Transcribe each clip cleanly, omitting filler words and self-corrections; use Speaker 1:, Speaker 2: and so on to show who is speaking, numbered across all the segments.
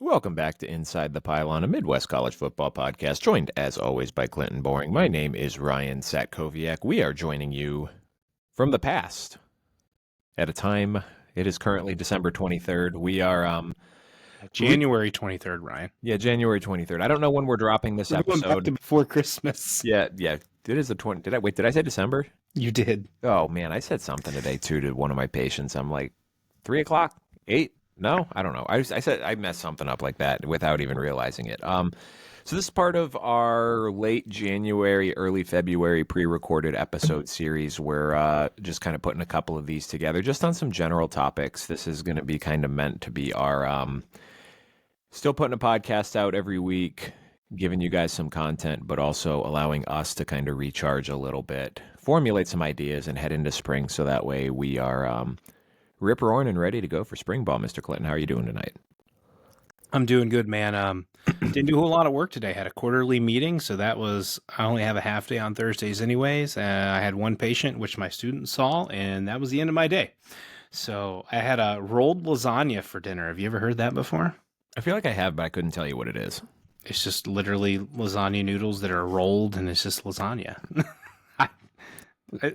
Speaker 1: Welcome back to Inside the Pylon, a Midwest college football podcast, joined as always by Clinton Boring. My name is Ryan Satkoviak. We are joining you from the past at a time. It is currently December 23rd. We are
Speaker 2: January 23rd, Ryan.
Speaker 1: Yeah, January 23rd. I don't know when we're dropping this
Speaker 2: We're going back
Speaker 1: episode.
Speaker 2: to before Christmas.
Speaker 1: Yeah. It is the 20. Did I say December?
Speaker 2: You did.
Speaker 1: Oh man, I said something today too to one of my patients. I'm like, 3 o'clock, 8. No, I don't know. I said I messed something up like that without even realizing it. So this is part of our late January, early February pre-recorded episode series. We're just kind of putting a couple of these together, just on some general topics. This is going to be kind of meant to be our still putting a podcast out every week, giving you guys some content, but also allowing us to kind of recharge a little bit, formulate some ideas, and head into spring. So that way we are rip-roaring and ready to go for spring ball. Mr. Clinton, how are you doing tonight?
Speaker 2: I'm doing good, man. Didn't do a whole lot of work today. Had a quarterly meeting, so I only have a half day on Thursdays anyways. I had one patient, which my student saw, and that was the end of my day. So I had a rolled lasagna for dinner. Have you ever heard that before?
Speaker 1: I feel like I have, but I couldn't tell you what it is.
Speaker 2: It's just literally lasagna noodles that are rolled, and it's just lasagna.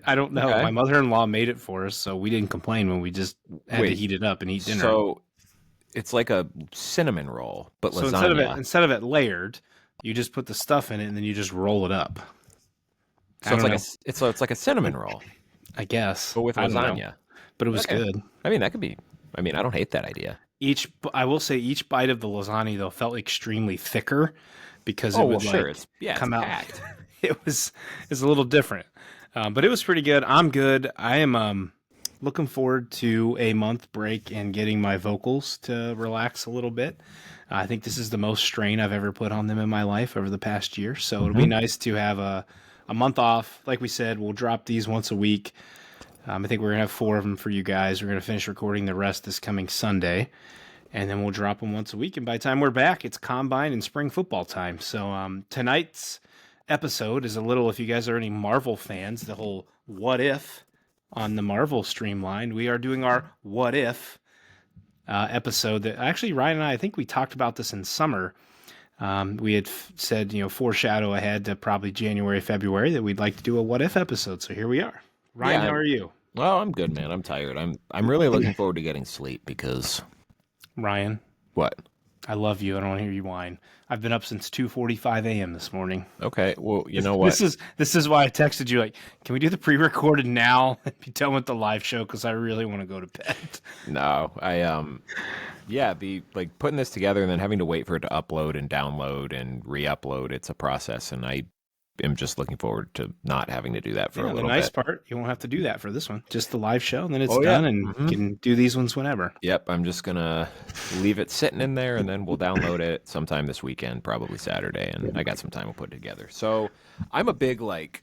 Speaker 2: I don't know. Okay. My mother-in-law made it for us, so we didn't complain when we just had to heat it up and eat dinner.
Speaker 1: So it's like a cinnamon roll, but
Speaker 2: so
Speaker 1: lasagna.
Speaker 2: Instead of it layered, you just put the stuff in it and then you just roll it up.
Speaker 1: So it's like a cinnamon roll,
Speaker 2: I guess,
Speaker 1: but with lasagna.
Speaker 2: But it was good.
Speaker 1: I mean, that could be. I mean, I don't hate that idea.
Speaker 2: I will say each bite of the lasagna though felt extremely thicker because it would come out. It was a little different. But it was pretty good. I'm good. I am looking forward to a month break and getting my vocals to relax a little bit. I think this is the most strain I've ever put on them in my life over the past year. So it'll be nice to have a month off. Like we said, we'll drop these once a week. I think we're going to have 4 of them for you guys. We're going to finish recording the rest this coming Sunday. And then we'll drop them once a week. And by the time we're back, it's combine and spring football time. So tonight's episode is a little, if you guys are any Marvel fans, the whole what if on the Marvel streamline. We are doing our what if episode that actually Ryan and I think we talked about this in summer. We had said, foreshadow ahead to probably January, February that we'd like to do a what if episode. So here we are. Ryan, how are you?
Speaker 1: Well, I'm good, man. I'm tired. I'm really looking forward to getting sleep because
Speaker 2: Ryan.
Speaker 1: What?
Speaker 2: I love you. I don't want to hear you whine. I've been up since 2:45 a.m. this morning.
Speaker 1: Okay, well, you know what?
Speaker 2: This is why I texted you, like, can we do the pre-recorded now and be done with the live show? Because I really want to go to bed.
Speaker 1: No, be like putting this together and then having to wait for it to upload and download and re-upload. It's a process, and I am just looking forward to not having to do that for a little bit.
Speaker 2: The nice part, you won't have to do that for this one. Just the live show, and then it's done, and you can do these ones whenever.
Speaker 1: Yep, I'm just going to leave it sitting in there, and then we'll download it sometime this weekend, probably Saturday, and I got some time to put it together. So I'm a big, like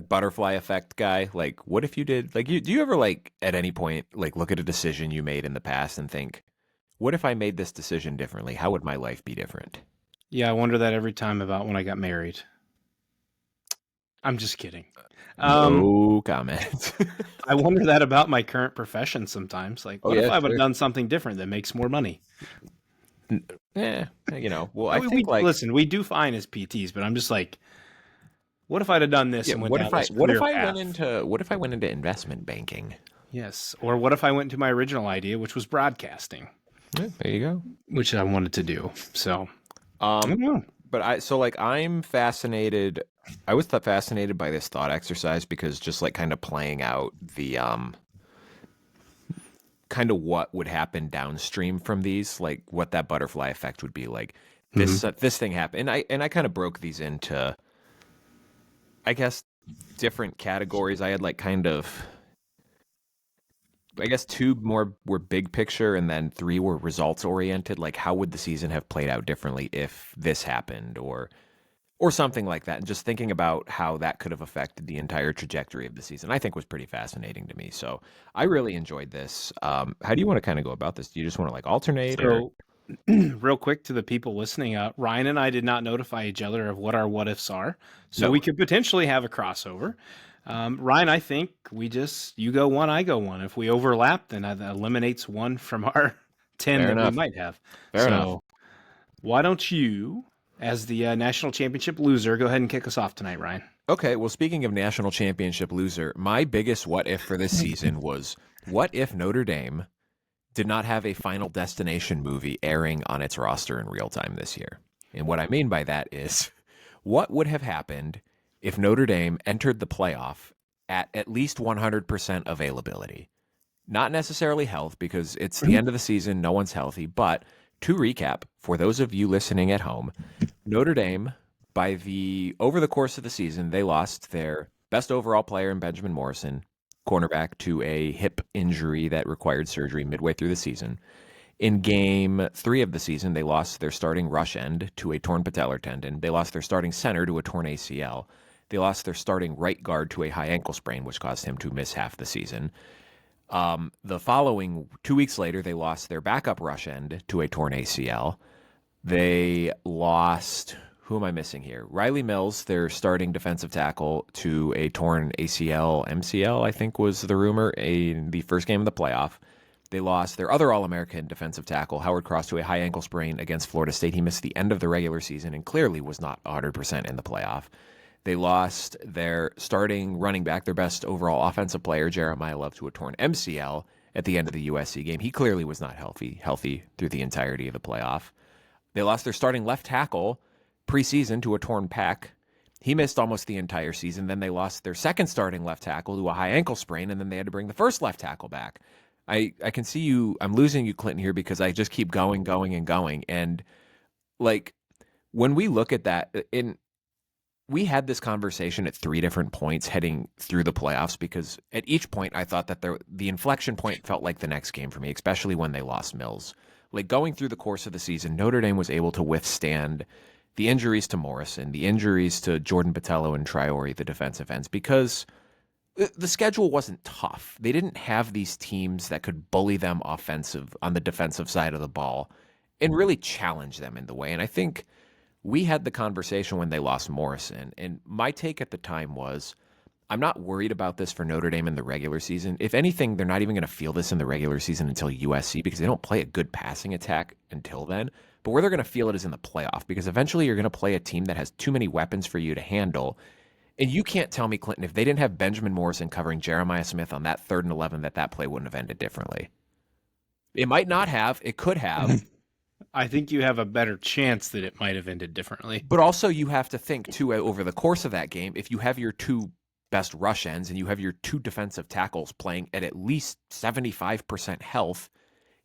Speaker 1: butterfly effect guy. Like, what if you did, do you ever, at any point, look at a decision you made in the past and think, what if I made this decision differently? How would my life be different?
Speaker 2: Yeah, I wonder that every time about when I got married. I'm just kidding.
Speaker 1: No comment.
Speaker 2: I wonder that about my current profession sometimes. What if I would have done something different that makes more money?
Speaker 1: Well, I think
Speaker 2: listen, we do fine as PTs, but I'm just like, what if I'd have done this and went down this career path?
Speaker 1: What if I went into investment banking?
Speaker 2: Yes, or what if I went into my original idea, which was broadcasting?
Speaker 1: Yeah, there you go.
Speaker 2: Which I wanted to do. So, I don't know.
Speaker 1: But I'm fascinated. I was fascinated by this thought exercise because just kind of playing out the kind of what would happen downstream from these, what that butterfly effect would be like. This thing happened, and I kind of broke these into, I guess, different categories. I had I guess 2 more were big picture, and then 3 were results oriented. How would the season have played out differently if this happened, or something like that? And just thinking about how that could have affected the entire trajectory of the season, I think was pretty fascinating to me. So I really enjoyed this. How do you want to kind of go about this? Do you just want to alternate?
Speaker 2: So, real quick to the people listening, Ryan and I did not notify each other of what our what ifs are, so we could potentially have a crossover. Ryan, I think you go 1, I go 1. If we overlap, then that eliminates 1 from our 10 that we might have.
Speaker 1: Fair enough.
Speaker 2: Why don't you, as the national championship loser, go ahead and kick us off tonight, Ryan?
Speaker 1: Okay, well, speaking of national championship loser, my biggest what if for this season was what if Notre Dame did not have a Final Destination movie airing on its roster in real time this year? And what I mean by that is what would have happened if Notre Dame entered the playoff at least 100% availability? Not necessarily health, because it's the end of the season, no one's healthy, but to recap, for those of you listening at home, Notre Dame, over the course of the season, they lost their best overall player in Benjamin Morrison, cornerback, to a hip injury that required surgery midway through the season. In game 3 of the season, they lost their starting rush end to a torn patellar tendon. They lost their starting center to a torn ACL. They lost their starting right guard to a high ankle sprain, which caused him to miss half the season. The following 2 weeks later, they lost their backup rush end to a torn ACL. They lost, who am I missing here? Riley Mills, their starting defensive tackle, to a torn ACL, MCL, I think was the rumor, in the first game of the playoff. They lost their other All-American defensive tackle, Howard Cross, to a high ankle sprain against Florida State. He missed the end of the regular season and clearly was not 100% in the playoff. They lost their starting running back, their best overall offensive player, Jeremiah Love, to a torn MCL at the end of the USC game. He clearly was not healthy through the entirety of the playoff. They lost their starting left tackle preseason to a torn pec. He missed almost the entire season. Then they lost their second starting left tackle to a high ankle sprain, and then they had to bring the first left tackle back. I can see you. I'm losing you, Clinton, here because I just keep going. And like when we look at that, we had this conversation at 3 different points heading through the playoffs, because at each point I thought that the inflection point felt like the next game for me, especially when they lost Mills. Like going through the course of the season, Notre Dame was able to withstand the injuries to Morrison, the injuries to Jordan Botelho and Traore, the defensive ends, because the schedule wasn't tough. They didn't have these teams that could bully them on the defensive side of the ball and really challenge them in the way. And I think we had the conversation when they lost Morrison, and my take at the time was, I'm not worried about this for Notre Dame in the regular season. If anything, they're not even going to feel this in the regular season until USC, because they don't play a good passing attack until then. But where they're going to feel it is in the playoff, because eventually you're going to play a team that has too many weapons for you to handle. And you can't tell me, Clinton, if they didn't have Benjamin Morrison covering Jeremiah Smith on that 3rd and 11, that play wouldn't have ended differently. It might not have. It could have.
Speaker 2: I think you have a better chance that it might have ended differently.
Speaker 1: But also you have to think, too, over the course of that game, if you have your 2 best rush ends and you have your 2 defensive tackles playing at least 75% health,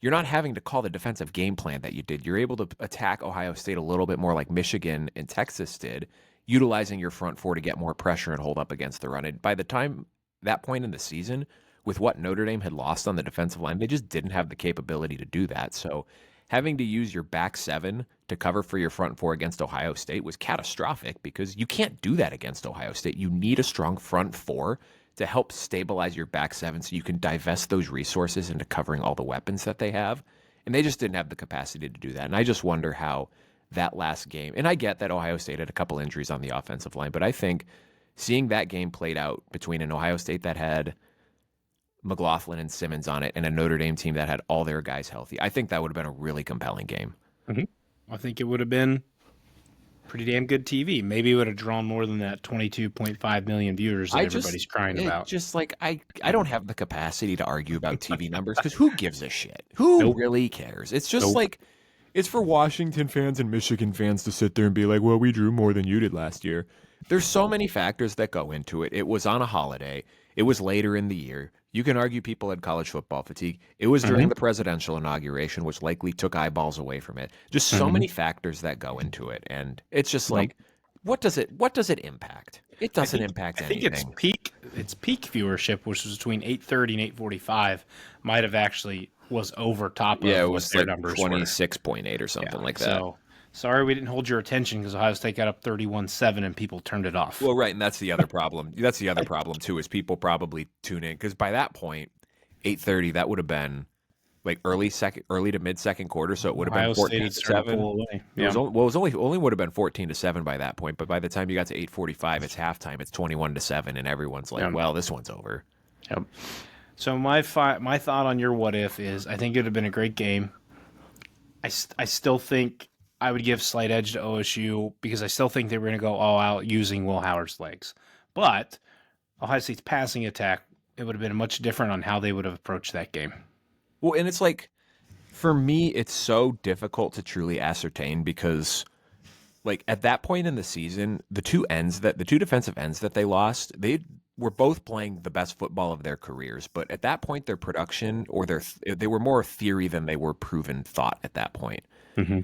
Speaker 1: you're not having to call the defensive game plan that you did. You're able to attack Ohio State a little bit more like Michigan and Texas did, utilizing your front 4 to get more pressure and hold up against the run. And by the time that point in the season, with what Notre Dame had lost on the defensive line, they just didn't have the capability to do that. So having to use your back 7 to cover for your front 4 against Ohio State was catastrophic, because you can't do that against Ohio State. You need a strong front 4 to help stabilize your back 7 so you can divest those resources into covering all the weapons that they have. And they just didn't have the capacity to do that. And I just wonder how that last game, and I get that Ohio State had a couple injuries on the offensive line, but I think seeing that game played out between an Ohio State that had McLaughlin and Simmons on it and a Notre Dame team that had all their guys healthy, I think that would have been a really compelling game.
Speaker 2: Mm-hmm. I think it would have been pretty damn good TV. Maybe it would have drawn more than that 22.5 million viewers that everybody's crying about.
Speaker 1: Just like I don't have the capacity to argue about TV numbers, because who gives a shit? Who really cares? It's just like, it's for Washington fans and Michigan fans to sit there and be like, well, we drew more than you did last year. There's so many factors that go into it. It was on a holiday. It was later in the year. You can argue people had college football fatigue. It was during the presidential inauguration, which likely took eyeballs away from it. Just so many factors that go into it. And it's just like, what does it impact? It doesn't impact anything.
Speaker 2: I think its peak viewership, which was between 8:30 and 8:45, might have actually was over top of
Speaker 1: it was
Speaker 2: what their
Speaker 1: like
Speaker 2: numbers
Speaker 1: 26.8 or something like that.
Speaker 2: So sorry we didn't hold your attention, because Ohio State got up 31-7 and people turned it off.
Speaker 1: Well, right, and that's the other problem. That's the other problem too, is people probably tune in because by that point, 8:30, that would have been like early to mid second quarter, so it would have been 14-7.
Speaker 2: Yeah.
Speaker 1: It was only would have been 14-7 by that point, but by the time you got to 8:45, it's halftime. It's 21-7, and everyone's like, "Well, this one's over."
Speaker 2: Yep. So my thought on your what if is, I think it would have been a great game. I still think I would give slight edge to OSU because I still think they were going to go all out using Will Howard's legs. But Ohio State's passing attack, it would have been much different on how they would have approached that game.
Speaker 1: Well, and it's like, for me, it's so difficult to truly ascertain because, like, at that point in the season, the two defensive ends that they lost, they were both playing the best football of their careers. But at that point, their production or they were more theory than they were proven thought at that point.
Speaker 2: Mm-hmm.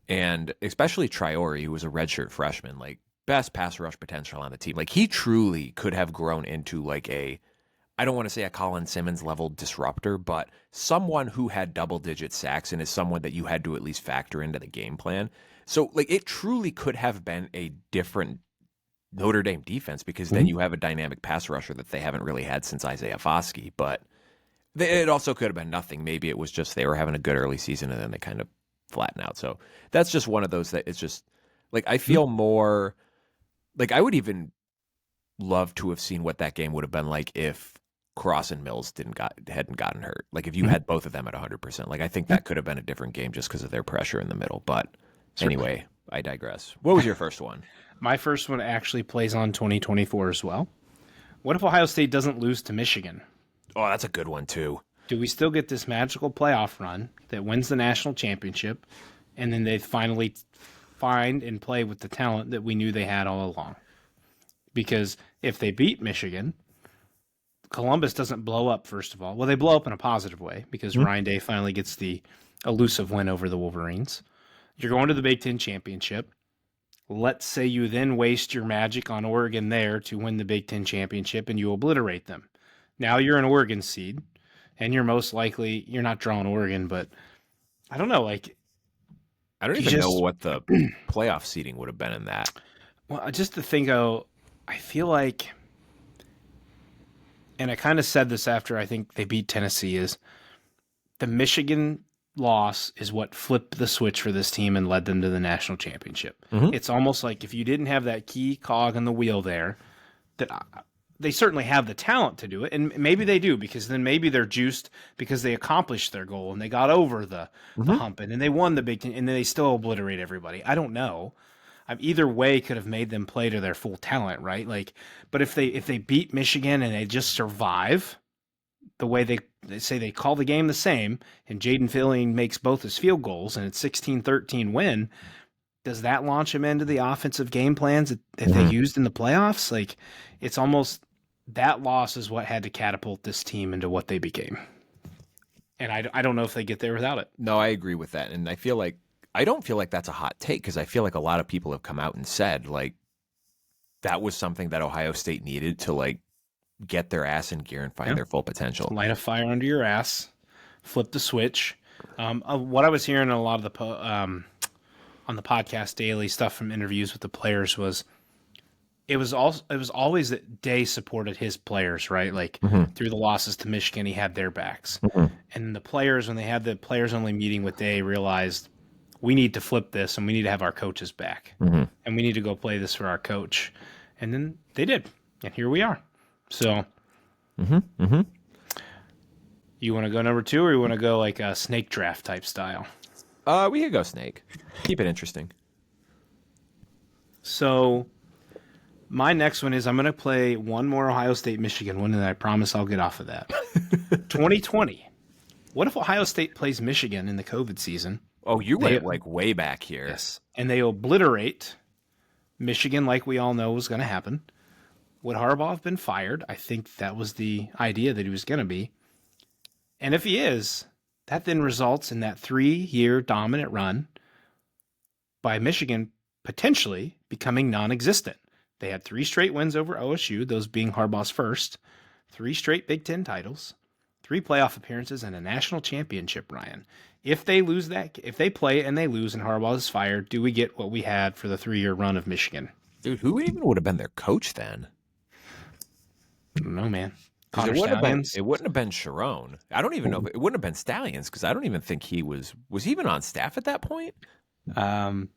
Speaker 1: And especially Traore, who was a redshirt freshman, like best pass rush potential on the team. Like he truly could have grown into like I don't want to say a Colin Simmons level disruptor, but someone who had double digit sacks and is someone that you had to at least factor into the game plan. So like it truly could have been a different Notre Dame defense because then you have a dynamic pass rusher that they haven't really had since Isaiah Foskey. But it also could have been nothing. Maybe it was just they were having a good early season and then they kind of flatten out. So that's just one of those that it's just like I feel more like I would even love to have seen what that game would have been like if Cross and Mills hadn't gotten hurt. Like if you had both of them at 100%. Like I think that could have been a different game just because of their pressure in the middle. But anyway, I digress. What was your first one?
Speaker 2: My first one actually plays on 2024 as well. What if Ohio State doesn't lose to Michigan?
Speaker 1: Oh, that's a good one too.
Speaker 2: Do we still get this magical playoff run that wins the national championship, and then they finally find and play with the talent that we knew they had all along? Because if they beat Michigan, Columbus doesn't blow up, first of all. Well, they blow up in a positive way because Ryan Day finally gets the elusive win over the Wolverines. You're going to the Big Ten championship. Let's say you then waste your magic on Oregon there to win the Big Ten championship and you obliterate them. Now you're an Oregon seed. And you're most likely, you're not drawing Oregon, but I don't know. Like,
Speaker 1: I don't even know what the playoff seeding would have been in that.
Speaker 2: Well, just to think of, I feel like, and I kind of said this after I think they beat Tennessee, is the Michigan loss is what flipped the switch for this team and led them to the national championship. Mm-hmm. It's almost like if you didn't have that key cog in the wheel there, that they certainly have the talent to do it, and maybe they do because then maybe they're juiced because they accomplished their goal and they got over the hump and then they won the Big Ten and then they still obliterate everybody. I don't know. Either way could have made them play to their full talent, right? Like, but if they beat Michigan and they just survive the way they say they call the game the same and Jaden Filling makes both his field goals and it's 16-13 win, does that launch them into the offensive game plans that they used in the playoffs? Like, it's almost that loss is what had to catapult this team into what they became. And I don't know if they get there without it.
Speaker 1: No, I agree with that. And I don't feel like that's a hot take because I feel like a lot of people have come out and said, like, that was something that Ohio State needed to, like, get their ass in gear and find their full potential.
Speaker 2: Light a fire under your ass, flip the switch. What I was hearing in a lot of the on the podcast daily stuff from interviews with the players was it was always that Day supported his players, right? Like through the losses to Michigan, he had their backs. And the players, when they had the players only meeting with Day, realized we need to flip this and we need to have our coaches back. And we need to go play this for our coach. And then they did. And here we are. So you want to go number 2 or you want to go like a snake draft type style?
Speaker 1: We could go snake. Keep it interesting.
Speaker 2: So my next one is I'm going to play one more Ohio State-Michigan one, and I promise I'll get off of that. 2020. What if Ohio State plays Michigan in the COVID season?
Speaker 1: Oh, you went like way back here.
Speaker 2: Yes. And they obliterate Michigan like we all know was going to happen. Would Harbaugh have been fired? I think that was the idea that he was going to be. And if he is, that then results in that 3-year dominant run by Michigan potentially becoming non-existent. They had 3 straight wins over OSU, those being Harbaugh's first, 3 straight Big Ten titles, 3 playoff appearances, and a national championship, Ryan. If they lose that, if they play and they lose and Harbaugh is fired, do we get what we had for the 3-year run of Michigan?
Speaker 1: Dude, who even would have been their coach then?
Speaker 2: I don't know, man.
Speaker 1: It wouldn't have been Sharon. I don't even know if it wouldn't have been Stallions because I don't even think he was he even on staff at that point?
Speaker 2: Not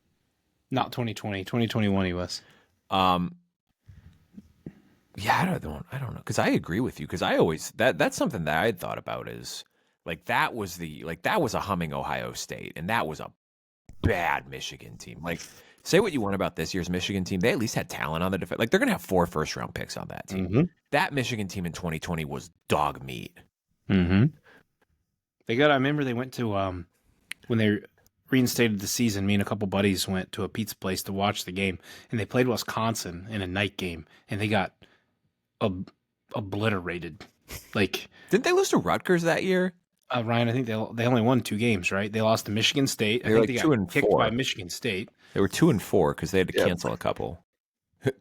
Speaker 2: 2020. 2021 he was.
Speaker 1: Yeah, I don't know because I agree with you because I always that's something that I had thought about is like that was a humming Ohio State and that was a bad Michigan team. Like, say what you want about this year's Michigan team, they at least had talent on the defense. Like, they're going to have 4 first-round picks on that team.
Speaker 2: Mm-hmm.
Speaker 1: That Michigan team in 2020 was dog meat.
Speaker 2: Mm-hmm. I remember they went to, when they reinstated the season, me and a couple buddies went to a pizza place to watch the game, and they played Wisconsin in a night game, and they got obliterated. Like,
Speaker 1: didn't they lose to Rutgers that year?
Speaker 2: Ryan, I think they only won 2 games, right? They lost to Michigan State. I think they got kicked by Michigan State.
Speaker 1: They were 2-4 because they had to cancel a couple.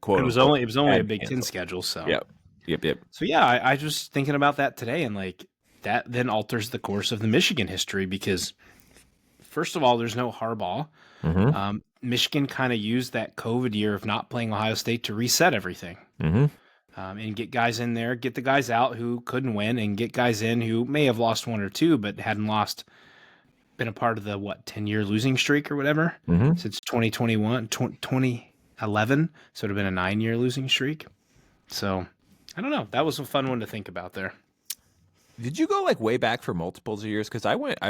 Speaker 2: Quote, it was only a Big Ten schedule, so
Speaker 1: Yep.
Speaker 2: So yeah, I was just thinking about that today, and like that then alters the course of the Michigan history because first of all, there's no Harbaugh.
Speaker 1: Mm-hmm.
Speaker 2: Michigan kind of used that COVID year of not playing Ohio State to reset everything.
Speaker 1: Mm-hmm.
Speaker 2: And get guys in there, get the guys out who couldn't win, and get guys in who may have lost 1 or 2, but hadn't been a part of the 10-year losing streak or whatever since 2011. So it would have been a 9-year losing streak. So I don't know. That was a fun one to think about there.
Speaker 1: Did you go like way back for multiples of years? Because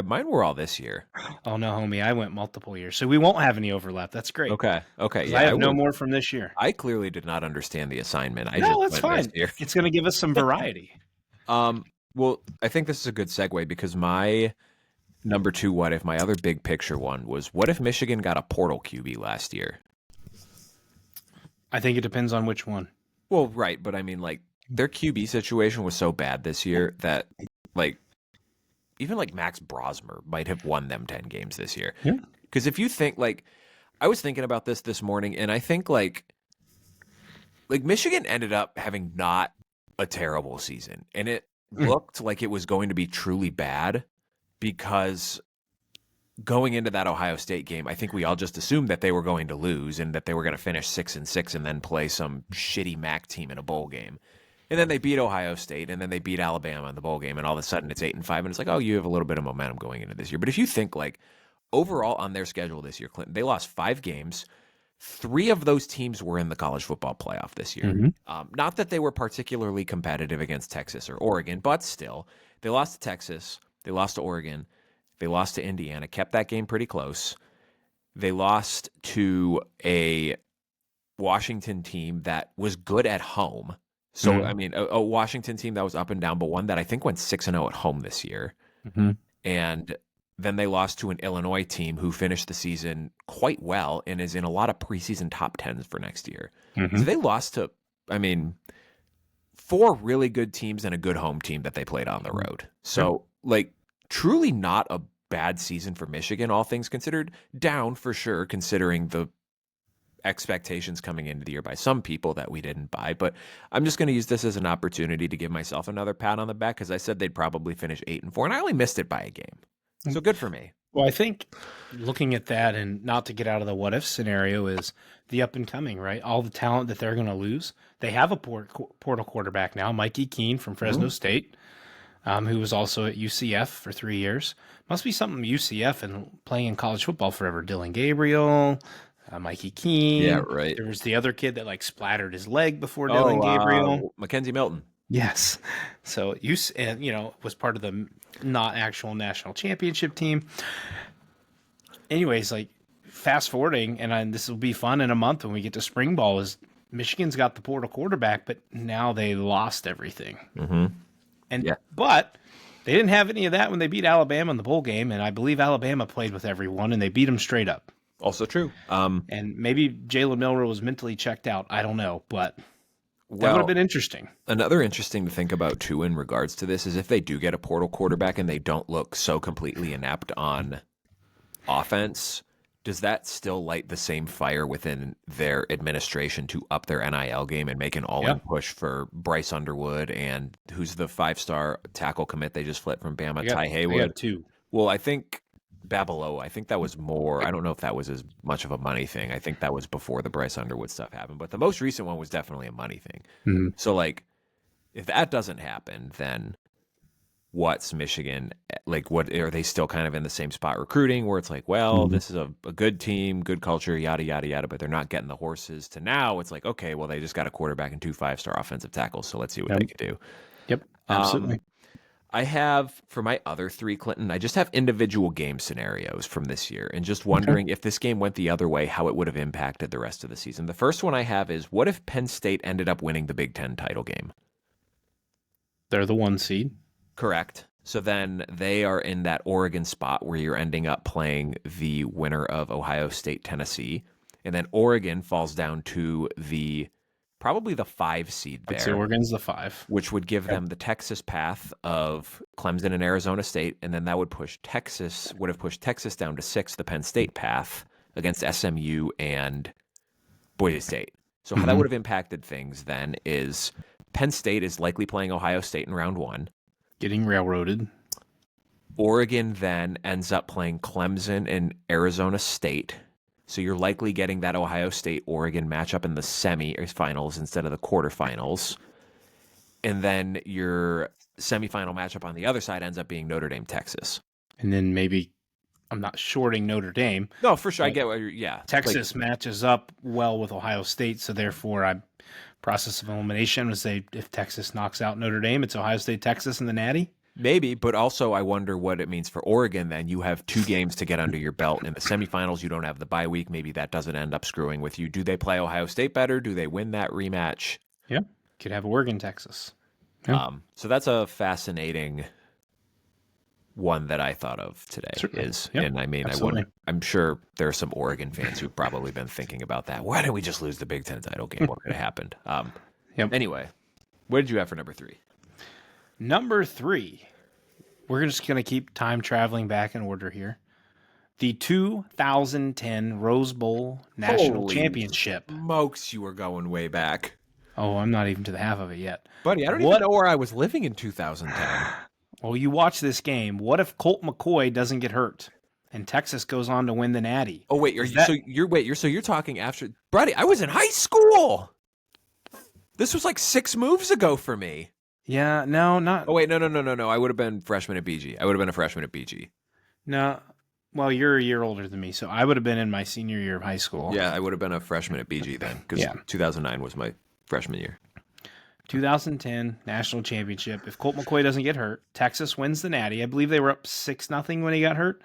Speaker 1: mine were all this year.
Speaker 2: Oh no, homie, I went multiple years, so we won't have any overlap. That's great.
Speaker 1: Okay, yeah.
Speaker 2: I have no more from this year.
Speaker 1: I clearly did not understand the assignment.
Speaker 2: That's fine. It's going to give us some variety.
Speaker 1: Well, I think this is a good segue because my number 2 what if, my other big picture one was what if Michigan got a portal QB last year?
Speaker 2: I think it depends on which one.
Speaker 1: Well, right, but I mean, like, their QB situation was so bad this year that, like, even like Max Brosmer might have won them 10 games this year.
Speaker 2: Yeah.
Speaker 1: Because if you think, like, I was thinking about this morning, and I think, like Michigan ended up having not a terrible season, and it looked like it was going to be truly bad because going into that Ohio State game, I think we all just assumed that they were going to lose and that they were going to finish 6-6 and then play some shitty MAC team in a bowl game. And then they beat Ohio State, and then they beat Alabama in the bowl game, and all of a sudden it's 8-5, and it's like, oh, you have a little bit of momentum going into this year. But if you think, like, overall on their schedule this year, Clinton, they lost 5 games. 3 of those teams were in the college football playoff this year.
Speaker 2: Mm-hmm.
Speaker 1: Not that they were particularly competitive against Texas or Oregon, but still, they lost to Texas, they lost to Oregon, they lost to Indiana, kept that game pretty close. They lost to a Washington team that was good at home. So, I mean, a Washington team that was up and down, but one that I think went 6-0 at home this year.
Speaker 2: Mm-hmm.
Speaker 1: And then they lost to an Illinois team who finished the season quite well and is in a lot of preseason top 10s for next year.
Speaker 2: Mm-hmm.
Speaker 1: So they lost to, I mean, 4 really good teams and a good home team that they played on the road. So, like, truly not a bad season for Michigan, all things considered. Down for sure, considering the expectations coming into the year by some people that we didn't buy. But I'm just going to use this as an opportunity to give myself another pat on the back because I said they'd probably finish 8-4, and I only missed it by a game. So good for me.
Speaker 2: Well, I think looking at that and not to get out of the what if scenario is the up and coming, right? All the talent that they're going to lose. They have a portal quarterback now, Mikey Keene from Fresno State, who was also at UCF for 3 years. Must be something UCF and playing in college football forever. Dylan Gabriel, Mikey Keene.
Speaker 1: Yeah, right.
Speaker 2: There was the other kid that like splattered his leg before Dylan Gabriel.
Speaker 1: Mackenzie Milton.
Speaker 2: Yes. So was part of the not actual national championship team. Anyways, like fast forwarding, and this will be fun in a month when we get to spring ball. Is Michigan's got the portal quarterback, but now they lost everything.
Speaker 1: Mm-hmm.
Speaker 2: But they didn't have any of that when they beat Alabama in the bowl game, and I believe Alabama played with everyone, and they beat them straight up.
Speaker 1: Also true.
Speaker 2: And maybe Jalen Milroe was mentally checked out. I don't know, but that would have been interesting.
Speaker 1: Another interesting to think about, too, in regards to this is if they do get a portal quarterback and they don't look so completely inept on offense, does that still light the same fire within their administration to up their NIL game and make an all-in push for Bryce Underwood and who's the 5-star tackle commit they just flipped from Bama, Ty Haywood?
Speaker 2: I got 2.
Speaker 1: Well, I think Babaloa, I think that was more, I don't know if that was as much of a money thing. I think that was before the Bryce Underwood stuff happened, but the most recent one was definitely a money thing.
Speaker 2: Mm-hmm.
Speaker 1: So, like, if that doesn't happen, then what's Michigan, like, what are they still kind of in the same spot recruiting where it's like, well, this is a good team, good culture, yada, yada, yada, but they're not getting the horses to now it's like, okay, well, they just got a quarterback and 2 5-star offensive tackles, so let's see what they can do.
Speaker 2: Yep, absolutely.
Speaker 1: I have, for my other three, Clinton, I just have individual game scenarios from this year and just wondering if this game went the other way, how it would have impacted the rest of the season. The first one I have is, what if Penn State ended up winning the Big Ten title game?
Speaker 2: They're the 1 seed.
Speaker 1: Correct. So then they are in that Oregon spot where you're ending up playing the winner of Ohio State, Tennessee. And then Oregon falls down to probably the 5 seed there.
Speaker 2: I'd say Oregon's the 5.
Speaker 1: Which would give them the Texas path of Clemson and Arizona State, and then that would have pushed Texas down to 6, the Penn State path against SMU and Boise State. So how that would have impacted things then is Penn State is likely playing Ohio State in round 1.
Speaker 2: Getting railroaded.
Speaker 1: Oregon then ends up playing Clemson and Arizona State. So you're likely getting that Ohio State-Oregon matchup in the semifinals instead of the quarterfinals. And then your semifinal matchup on the other side ends up being Notre Dame-Texas.
Speaker 2: And then maybe, I'm not shorting Notre Dame.
Speaker 1: No, for sure. I get what you're, yeah.
Speaker 2: Texas matches up well with Ohio State, so therefore process of elimination would say if Texas knocks out Notre Dame, it's Ohio State, Texas, and the Natty.
Speaker 1: Maybe, but also I wonder what it means for Oregon then. You have 2 games to get under your belt. In the semifinals, you don't have the bye week. Maybe that doesn't end up screwing with you. Do they play Ohio State better? Do they win that rematch?
Speaker 2: Yeah, could have Oregon, Texas. Yeah.
Speaker 1: So that's a fascinating one that I thought of today.
Speaker 2: Certainly.
Speaker 1: And I mean, I'm sure there are some Oregon fans who've probably been thinking about that. Why didn't we just lose the Big Ten title game? What could have happened? Anyway, what did you have for number 3?
Speaker 2: Number 3, we're just going to keep time traveling back in order here. The 2010 Rose Bowl National Championship.
Speaker 1: Smokes, you were going way back.
Speaker 2: Oh, I'm not even to the half of it yet.
Speaker 1: Buddy, I don't even know where I was living in 2010.
Speaker 2: Well, you watch this game. What if Colt McCoy doesn't get hurt and Texas goes on to win the Natty?
Speaker 1: Oh, wait, you're talking after, buddy, I was in high school. This was like 6 moves ago for me.
Speaker 2: Yeah, no, not.
Speaker 1: Oh, wait, no. I would have been freshman at BG. I would have been a freshman at BG.
Speaker 2: No, well, you're a year older than me, so I would have been in my senior year of high school.
Speaker 1: Yeah, I would have been a freshman at BG then, because 2009 was my freshman year.
Speaker 2: 2010 National Championship. If Colt McCoy doesn't get hurt, Texas wins the Natty. I believe they were up 6-0 when he got hurt.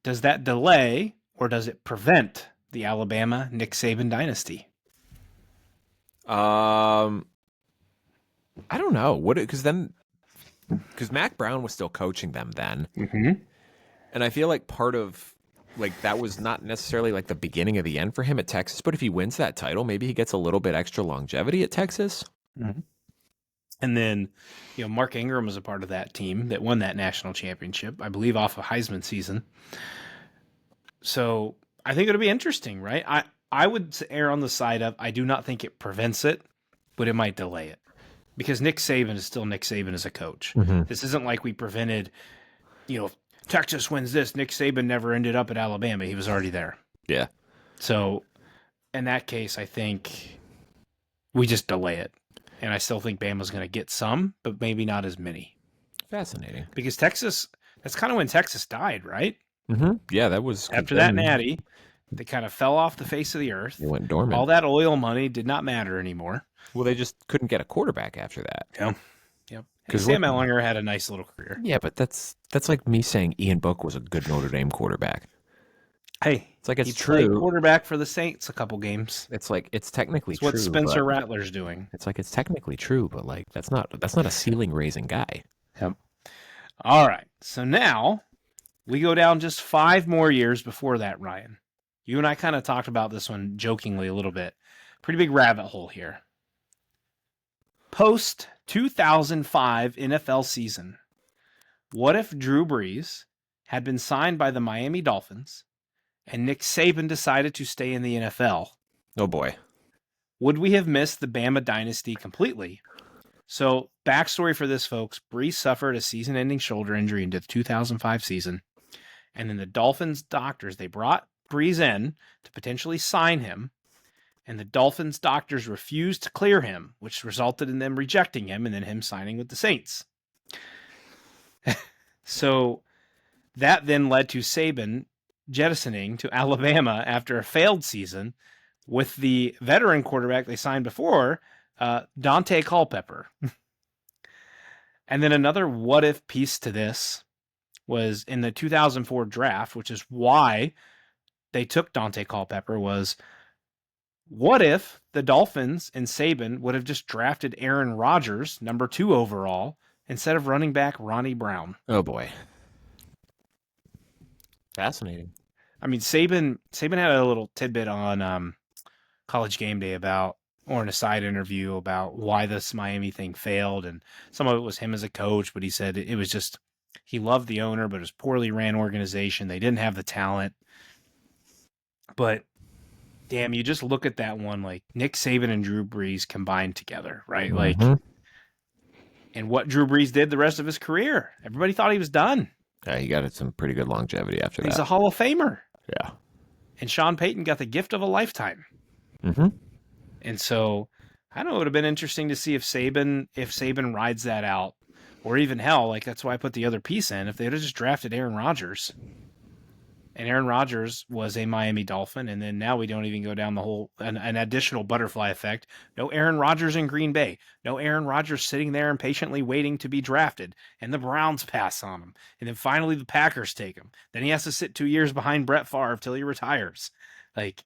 Speaker 2: Does that delay or does it prevent the Alabama Nick Saban dynasty?
Speaker 1: I don't know. Because Mac Brown was still coaching them then.
Speaker 2: Mm-hmm.
Speaker 1: And I feel like part of, that was not necessarily the beginning of the end for him at Texas, but if he wins that title, maybe he gets a little bit extra longevity at Texas.
Speaker 2: Mm-hmm. And then, Mark Ingram was a part of that team that won that national championship, I believe off a Heisman season. So I think it'll be interesting, right? I would err on the side of, I do not think it prevents it, but it might delay it. Because Nick Saban is still Nick Saban as a coach. Mm-hmm. This isn't like we prevented, if Texas wins this, Nick Saban never ended up at Alabama. He was already there.
Speaker 1: Yeah.
Speaker 2: So in that case, I think we just delay it. And I still think Bama's going to get some, but maybe not as many.
Speaker 1: Fascinating.
Speaker 2: Because Texas, that's kind of when Texas died, right?
Speaker 1: Mm-hmm. Yeah, that was...
Speaker 2: After that Natty, they kind of fell off the face of the earth.
Speaker 1: They went dormant.
Speaker 2: All that oil money did not matter anymore.
Speaker 1: Well, they just couldn't get a quarterback after that.
Speaker 2: Yep. Because Sam Ehlinger had a nice little career.
Speaker 1: Yeah, but that's like me saying Ian Book was a good Notre Dame quarterback.
Speaker 2: Hey,
Speaker 1: it's like it's
Speaker 2: he
Speaker 1: true.
Speaker 2: Played quarterback for the Saints a couple games.
Speaker 1: It's like it's technically
Speaker 2: true. What Spencer
Speaker 1: but
Speaker 2: Rattler's doing.
Speaker 1: It's like it's technically true, but that's not a ceiling raising guy.
Speaker 2: Yep. All right. So now we go down just 5 more years before that, Ryan. You and I kind of talked about this one jokingly a little bit. Pretty big rabbit hole here. Post 2005 NFL season. What if Drew Brees had been signed by the Miami Dolphins and Nick Saban decided to stay in the NFL?
Speaker 1: Oh boy.
Speaker 2: Would we have missed the Bama dynasty completely? So, backstory for this, folks. Brees suffered a season-ending shoulder injury into the 2005 season. And then the Dolphins doctors, they brought Brees in to potentially sign him. And the Dolphins doctors refused to clear him, which resulted in them rejecting him and then him signing with the Saints. So that then led to Saban jettisoning to Alabama after a failed season with the veteran quarterback they signed before, Dante Culpepper. And then another what if piece to this was in the 2004 draft, which is why they took Dante Culpepper, was what if the Dolphins and Saban would have just drafted Aaron Rodgers, number 2 overall, instead of running back Ronnie Brown?
Speaker 1: Oh, boy. Fascinating.
Speaker 2: I mean, Saban had a little tidbit on College Game Day or in a side interview about why this Miami thing failed, and some of it was him as a coach, but he said it was just he loved the owner, but it was poorly ran organization. They didn't have the talent. But damn, you just look at that one, like Nick Saban and Drew Brees combined together, right?
Speaker 1: Mm-hmm.
Speaker 2: Like, and what Drew Brees did the rest of his career. Everybody thought he was done.
Speaker 1: Yeah, he got some pretty good longevity after that.
Speaker 2: He's a Hall of Famer.
Speaker 1: Yeah.
Speaker 2: And Sean Payton got the gift of a lifetime.
Speaker 1: Mm-hmm.
Speaker 2: And so, I don't know, it would have been interesting to see if Saban rides that out. Or even hell, like that's why I put the other piece in. If they would have just drafted Aaron Rodgers. And Aaron Rodgers was a Miami Dolphin, and then now we don't even go down the whole an additional butterfly effect. No Aaron Rodgers in Green Bay. No Aaron Rodgers sitting there and patiently waiting to be drafted, and the Browns pass on him, and then finally the Packers take him. Then he has to sit 2 years behind Brett Favre till he retires. Like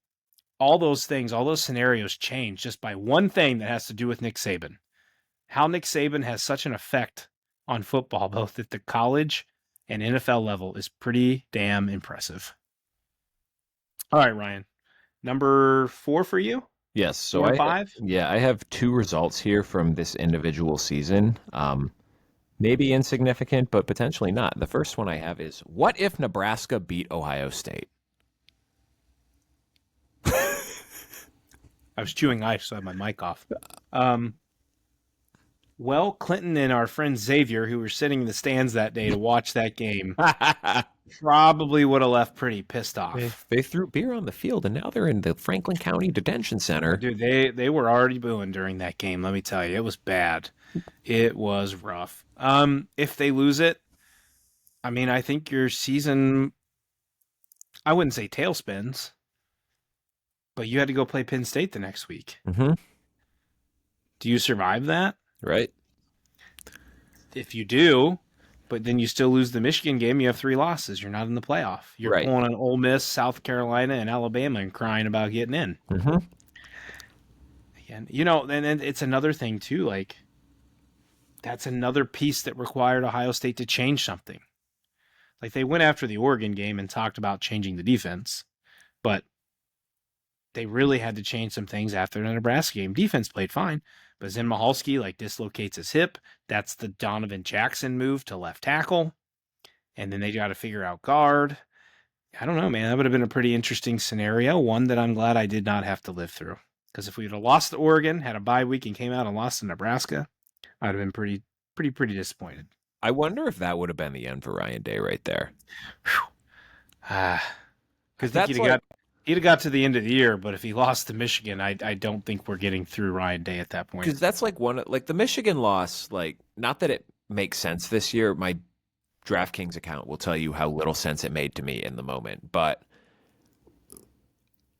Speaker 2: all those things, all those scenarios change just by one thing that has to do with Nick Saban. How Nick Saban has such an effect on football, both at the college and NFL level, is pretty damn impressive. All right, Ryan. Number 4 for you?
Speaker 1: Yes. So
Speaker 2: 4 and 5?
Speaker 1: I have 2 results here from this individual season. Maybe insignificant, but potentially not. The first one I have is, what if Nebraska beat Ohio State?
Speaker 2: I was chewing ice, so I had my mic off. Well, Clinton and our friend Xavier, who were sitting in the stands that day to watch that game, probably would have left pretty pissed off.
Speaker 1: They threw beer on the field, and now they're in the Franklin County Detention Center.
Speaker 2: Dude, they were already booing during that game, let me tell you. It was bad. It was rough. If they lose it, I mean, I think your season, I wouldn't say tailspins, but you had to go play Penn State the next week.
Speaker 1: Mm-hmm.
Speaker 2: Do you survive that?
Speaker 1: Right.
Speaker 2: If you do, but then you still lose the Michigan game, you have 3 losses. You're not in the playoff. You're
Speaker 1: right.
Speaker 2: pulling on Ole Miss, South Carolina, and Alabama and crying about getting in.
Speaker 1: Mm-hmm.
Speaker 2: And, you know, and it's another thing, too. Like, that's another piece that required Ohio State to change something. Like, they went after the Oregon game and talked about changing the defense, but they really had to change some things after the Nebraska game. Defense played fine, but Zen Mahalski, like, dislocates his hip. That's the Donovan Jackson move to left tackle. And then they got to figure out guard. I don't know, man. That would have been a pretty interesting scenario, one that I'm glad I did not have to live through. Because if we would have lost to Oregon, had a bye week, and came out and lost to Nebraska, I'd have been pretty disappointed.
Speaker 1: I wonder if that would have been the end for Ryan Day right there.
Speaker 2: Because that's he'd have got to the end of the year, but if he lost to Michigan, I don't think we're getting through Ryan Day at that point.
Speaker 1: Because that's like the Michigan loss, like, not that it makes sense this year. My DraftKings account will tell you how little sense it made to me in the moment, but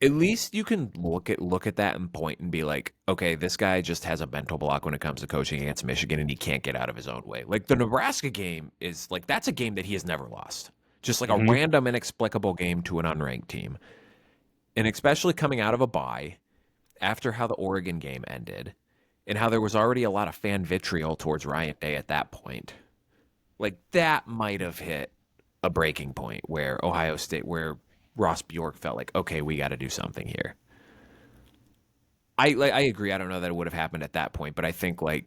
Speaker 1: at least you can look at that and point and be like, okay, this guy just has a mental block when it comes to coaching against Michigan, and he can't get out of his own way. Like, the Nebraska game is like, that's a game that he has never lost. Just like a random, inexplicable game to an unranked team. And especially coming out of a bye after how the Oregon game ended and how there was already a lot of fan vitriol towards Ryan Day at that point. Like, that might have hit a breaking point where Ohio State, where Ross Bjork felt like, okay, we got to do something here. I agree. I don't know that it would have happened at that point, but I think, like,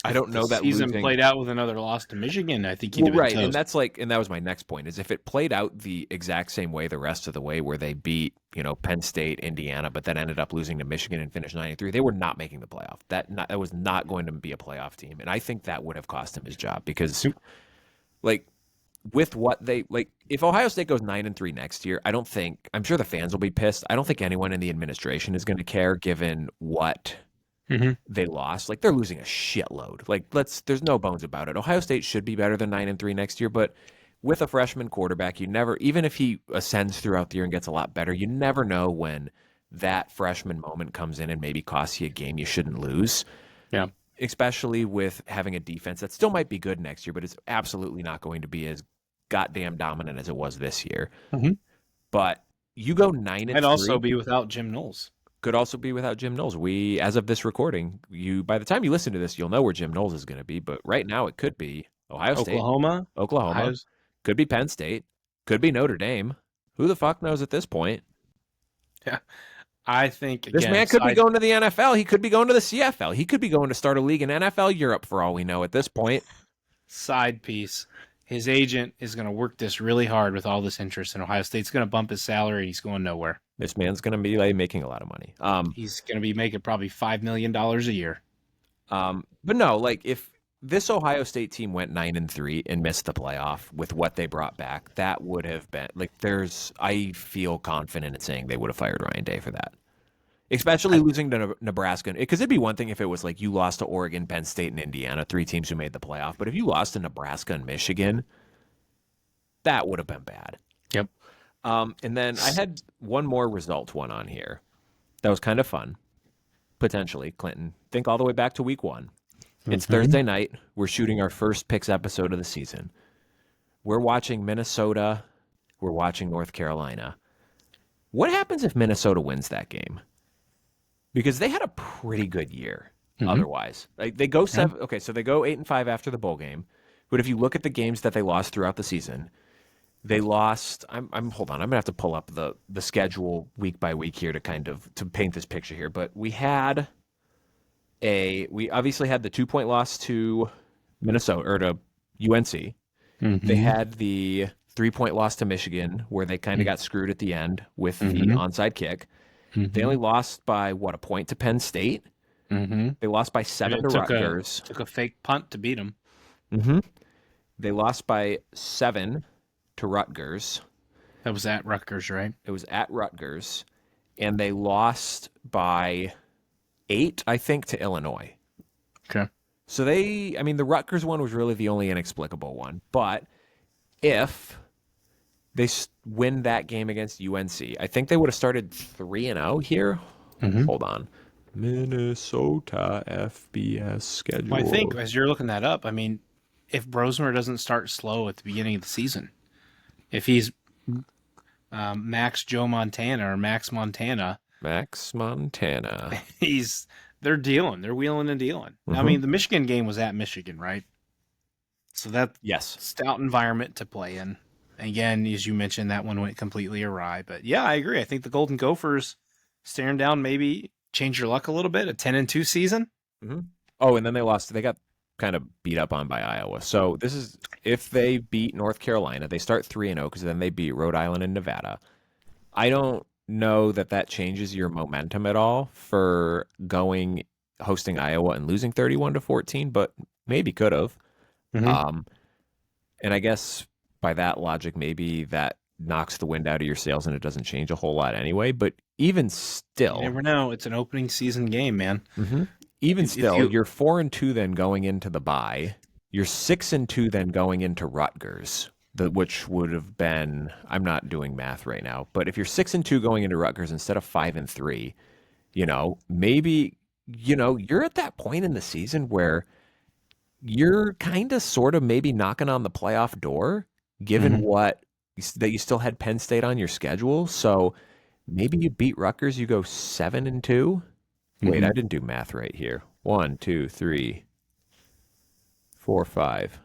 Speaker 1: I don't know that
Speaker 2: season played out with another loss to Michigan. I think he'd have been toast.
Speaker 1: And that's like, and that was my next point, is if it played out the exact same way the rest of the way, where they beat, Penn State, Indiana, but then ended up losing to Michigan and finished 9-3, they were not making the playoff. That was not going to be a playoff team, and I think that would have cost him his job because, like, with what they like, if Ohio State goes 9-3 next year, I'm sure the fans will be pissed. I don't think anyone in the administration is going to care, given what. They lost. Like, they're losing a shitload. Like, there's no bones about it. Ohio State should be better than 9-3 next year, but with a freshman quarterback, even if he ascends throughout the year and gets a lot better, you never know when that freshman moment comes in and maybe costs you a game you shouldn't lose.
Speaker 2: Yeah.
Speaker 1: especially with having a defense that still might be good next year, but it's absolutely not going to be as goddamn dominant as it was this year.
Speaker 2: Mm-hmm.
Speaker 1: But you go 9-3.
Speaker 2: Might also be without Jim Knowles.
Speaker 1: Could also be without Jim Knowles. We, as of this recording, by the time you listen to this, you'll know where Jim Knowles is going to be. But right now, it could be Ohio State, Oklahoma, could be Penn State, could be Notre Dame. Who the fuck knows at this point?
Speaker 2: Yeah, I think
Speaker 1: this man could be going to the NFL. He could be going to the CFL. He could be going to start a league in NFL Europe for all we know at this point.
Speaker 2: Side piece. His agent is going to work this really hard with all this interest in Ohio State's going to bump his salary. He's going nowhere.
Speaker 1: This man's going to be making a lot of money.
Speaker 2: He's going to be making probably $5 million a year.
Speaker 1: But no, if this Ohio State team went 9-3 and missed the playoff with what they brought back, that would have been I feel confident in saying they would have fired Ryan Day for that. Especially losing to Nebraska, because it'd be one thing if it was you lost to Oregon, Penn State, and Indiana, 3 teams who made the playoff. But if you lost to Nebraska and Michigan, that would have been bad.
Speaker 2: Yep.
Speaker 1: And then I had one more result one on here that was kind of fun. Potentially, Clinton. Think all the way back to week 1. It's Thursday night. We're shooting our first picks episode of the season. We're watching Minnesota. We're watching North Carolina. What happens if Minnesota wins that game? Because they had a pretty good year otherwise. They go 7. Okay, so they go 8-5 after the bowl game. But if you look at the games that they lost throughout the season, they lost. Hold on. I'm gonna have to pull up the schedule week by week here to paint this picture here. But we obviously had the 2-point loss to Minnesota or to UNC. Mm-hmm. They had the 3-point loss to Michigan where they kind of got screwed at the end with the onside kick. Mm-hmm. They only lost by a point to Penn State. Mm-hmm. They lost by 7 to Rutgers.
Speaker 2: Took a fake punt to beat them.
Speaker 1: Mm-hmm. They lost by 7 to Rutgers.
Speaker 2: That was at Rutgers, right?
Speaker 1: It was at Rutgers. And they lost by 8, I think, to Illinois.
Speaker 2: Okay.
Speaker 1: So the Rutgers one was really the only inexplicable one. But if they win that game against UNC, I think they would have started 3-0 here. Mm-hmm. Hold on. Minnesota FBS schedule.
Speaker 2: Well, I think as you're looking that up, if Brosmer doesn't start slow at the beginning of the season, if he's Max Joe Montana or Max Montana, they're dealing. They're wheeling and dealing. Mm-hmm. The Michigan game was at Michigan, right? So that stout environment to play in. Again, as you mentioned, that one went completely awry. But yeah, I agree. I think the Golden Gophers staring down maybe change your luck a little bit. A 10-2 season.
Speaker 1: Mm-hmm. Oh, and then they lost. They got kind of beat up on by Iowa. So this is if they beat North Carolina, they start 3-0 because then they beat Rhode Island and Nevada. I don't know that changes your momentum at all for hosting Iowa and losing 31-14, but maybe could have. Mm-hmm. And I guess by that logic, maybe that knocks the wind out of your sails and it doesn't change a whole lot anyway. But even still,
Speaker 2: you never know. It's an opening season game, man.
Speaker 1: Mm-hmm. Even still, you're 4-2 then going into the bye. You're 6-2 then going into Rutgers, which would have been, I'm not doing math right now, but if you're 6-2 going into Rutgers instead of 5-3, maybe, you're at that point in the season where you're kind of sort of maybe knocking on the playoff door, given that you still had Penn State on your schedule. So maybe you beat Rutgers, you go 7-2. Wait, I didn't do math right here. 1, 2, 3, 4, 5,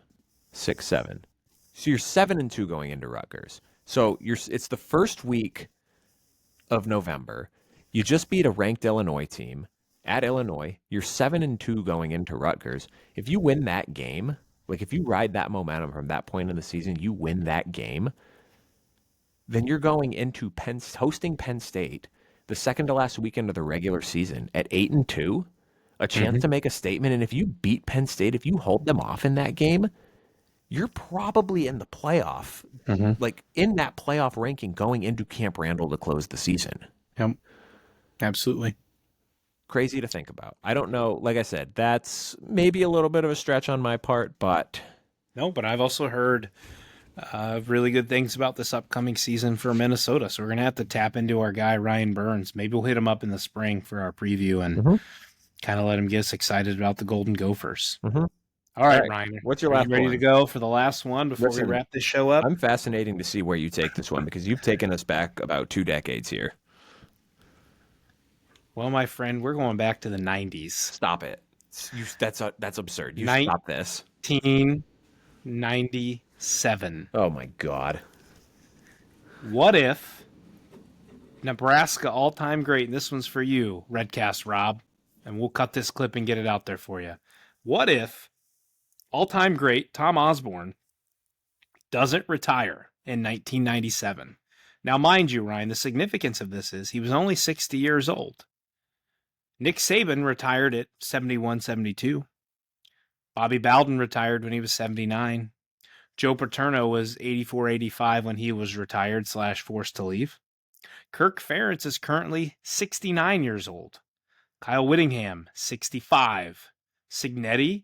Speaker 1: 6, 7. So you're 7-2 going into Rutgers. So it's the first week of November. You just beat a ranked Illinois team at Illinois. You're 7-2 going into Rutgers. If you win that game, if you ride that momentum from that point in the season, you win that game, then you're going into hosting Penn State the second to last weekend of the regular season at 8-2, a chance to make a statement. And if you beat Penn State, if you hold them off in that game, you're probably in the playoff, in that playoff ranking going into Camp Randall to close the season.
Speaker 2: Yep, absolutely.
Speaker 1: Crazy to think about. I don't know. Like I said, that's maybe a little bit of a stretch on my part, but...
Speaker 2: No, but I've also heard really good things about this upcoming season for Minnesota. So we're going to have to tap into our guy, Ryan Burns. Maybe we'll hit him up in the spring for our preview and Kind of let him get us excited about the Golden Gophers.
Speaker 1: Mm-hmm.
Speaker 2: All right, Ryan.
Speaker 1: What's your
Speaker 2: Are
Speaker 1: last
Speaker 2: you ready
Speaker 1: one?
Speaker 2: to go for the last one before we wrap this show up?
Speaker 1: I'm fascinating to see where you take this one because you've taken us back about 2 decades here.
Speaker 2: Well, my friend, we're going back to the 90s.
Speaker 1: Stop it. That's absurd. Stop this.
Speaker 2: 1997.
Speaker 1: Oh, my God.
Speaker 2: What if Nebraska all-time great, and this one's for you, Redcast Rob, and we'll cut this clip and get it out there for you. What if all-time great Tom Osborne doesn't retire in 1997? Now, mind you, Ryan, the significance of this is he was only 60 years old. Nick Saban retired at 71, 72. Bobby Bowden retired when he was 79. Joe Paterno was 84, 85 when he was retired / forced to leave. Kirk Ferentz is currently 69 years old. Kyle Whittingham, 65. Signetti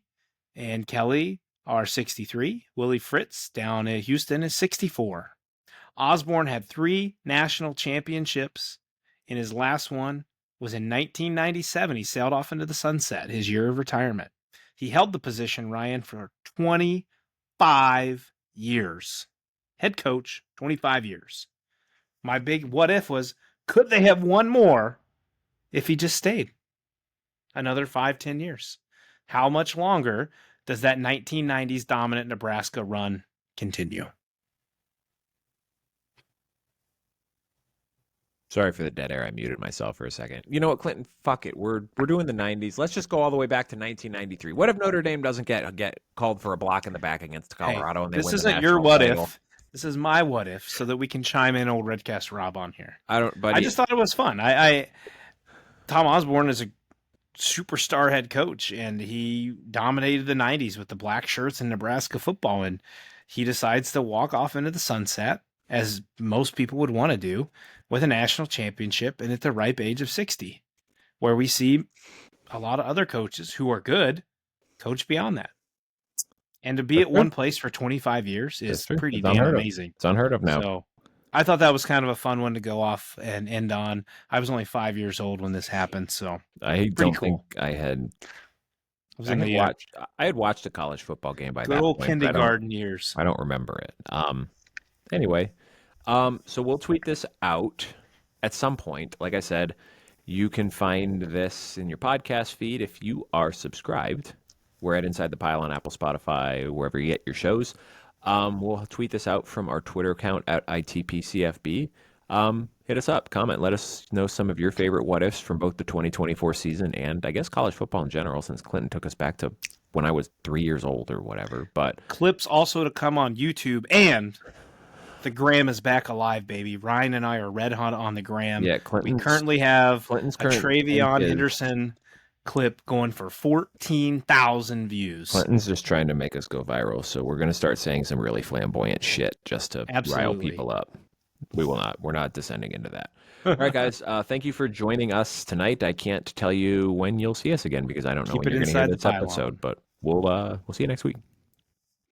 Speaker 2: and Kelly are 63. Willie Fritz down at Houston is 64. Osborne had 3 national championships, and his last one was in 1997. He sailed off into the sunset, his year of retirement. He held the position, Ryan, for 25 years. Head coach, 25 years. My big what if was, could they have won more if he just stayed another 5-10 years? How much longer does that 1990s dominant Nebraska run continue?
Speaker 1: Sorry for the dead air. I muted myself for a second. You know what, Clinton? Fuck it. We're doing the 90s. Let's just go all the way back to 1993. What if Notre Dame doesn't get called for a block in the back against Colorado and they win the national title? This isn't your what if.
Speaker 2: This is my what if, so that we can chime in old Redcast Rob on here.
Speaker 1: I
Speaker 2: just thought it was fun. Tom Osborne is a superstar head coach, and he dominated the 90s with the black shirts in Nebraska football, and he decides to walk off into the sunset, as most people would want to do, with a national championship and at the ripe age of 60, where we see a lot of other coaches who are good coach beyond that. And to be at one place for 25 years is pretty damn amazing.
Speaker 1: It's unheard of now.
Speaker 2: So I thought that was kind of a fun one to go off and end on. I was only 5 years old when this happened, so
Speaker 1: I don't think I had. I had watched a college football game by that point.
Speaker 2: Good old kindergarten years.
Speaker 1: I don't remember it. Anyway, so we'll tweet this out at some point. Like I said, you can find this in your podcast feed if you are subscribed. We're at Inside the Pile on Apple, Spotify, wherever you get your shows. We'll tweet this out from our Twitter account at ITPCFB. Hit us up, comment, let us know some of your favorite what-ifs from both the 2024 season and I guess college football in general, since Clinton took us back to when I was 3 years old or whatever. But
Speaker 2: clips also to come on YouTube, and the gram is back alive, baby. Ryan and I are red hot on the gram.
Speaker 1: Yeah,
Speaker 2: we currently have a Travion Henderson clip going for 14,000 views.
Speaker 1: Clinton's just trying to make us go viral, so we're going to start saying some really flamboyant shit just to rile people up. We will not. We're not descending into that. All right, guys. Thank you for joining us tonight. I can't tell you when you'll see us again because I don't know when you're going to hear this episode, but we'll see you next week.